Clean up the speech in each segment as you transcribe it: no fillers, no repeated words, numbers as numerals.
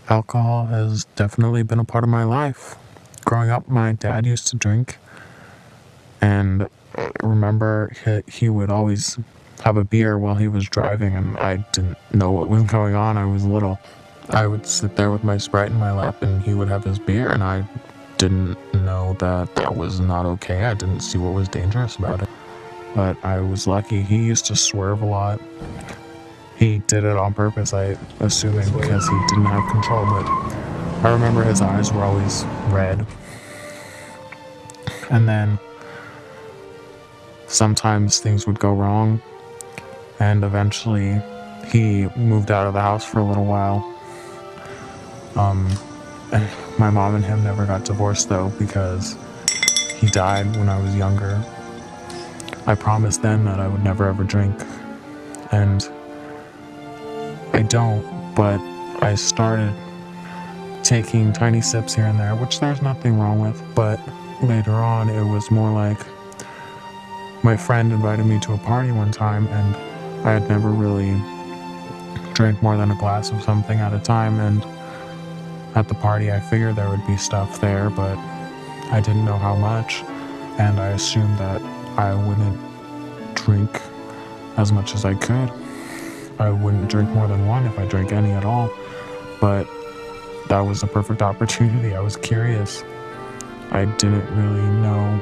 Alcohol has definitely been a part of my life. Growing up, my dad used to drink, and I remember he would always have a beer while he was driving, and I didn't know what was going on. I was little. I would sit there with my Sprite in my lap, and he would have his beer, and I didn't know that that was not okay. I didn't see what was dangerous about it. But I was lucky. He used to swerve a lot. He did it on purpose, I assuming, because he didn't have control, but I remember his eyes were always red. And then sometimes things would go wrong, and eventually he moved out of the house for a little while. My mom and him never got divorced though, because he died when I was younger. I promised then that I would never ever drink, and I don't, but I started taking tiny sips here and there, which there's nothing wrong with, but later on it was more like my friend invited me to a party one time, and I had never really drank more than a glass of something at a time, and at the party I figured there would be stuff there, but I didn't know how much, and I assumed that I wouldn't drink as much as I could. I wouldn't drink more than one if I drank any at all, but that was a perfect opportunity. I was curious. I didn't really know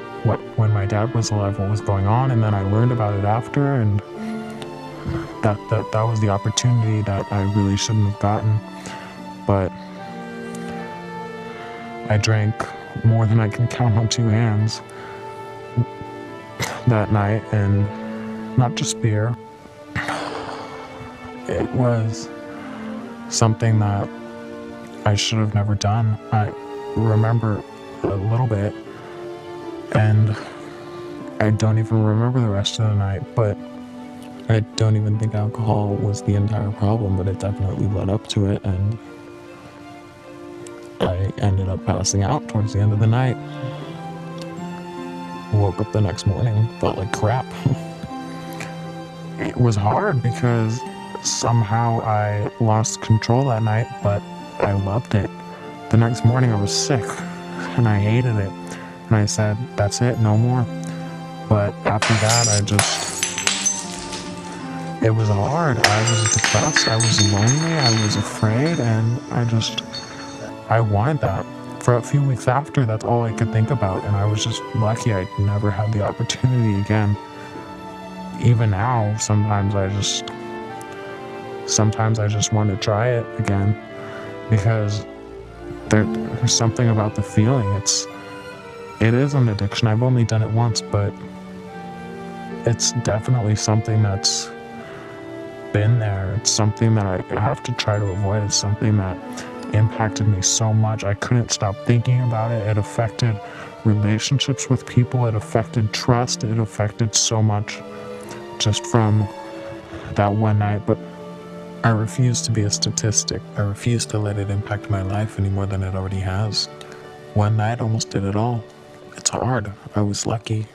when my dad was alive, what was going on, and then I learned about it after, and that was the opportunity that I really shouldn't have gotten. But I drank more than I can count on two hands that night, and not just beer. It was something that I should have never done. I remember a little bit, and I don't even remember the rest of the night, but I don't even think alcohol was the entire problem, but it definitely led up to it, and I ended up passing out towards the end of the night. Woke up the next morning, felt like crap. It was hard because somehow I lost control that night, but I loved it. The next morning I was sick, and I hated it, and I said, that's it, no more. But after that, it was hard. I was depressed, I was lonely, I was afraid, and I wanted that. For a few weeks after, that's all I could think about, and I was just lucky I never had the opportunity again. Even now, sometimes I just want to try it again, because there's something about the feeling. It is an addiction. I've only done it once, but it's definitely something that's been there. It's something that I have to try to avoid. It's something that impacted me so much. I couldn't stop thinking about it. It affected relationships with people. It affected trust. It affected so much just from that one night. But I refuse to be a statistic. I refuse to let it impact my life any more than it already has. One night almost did it all. It's hard. I was lucky.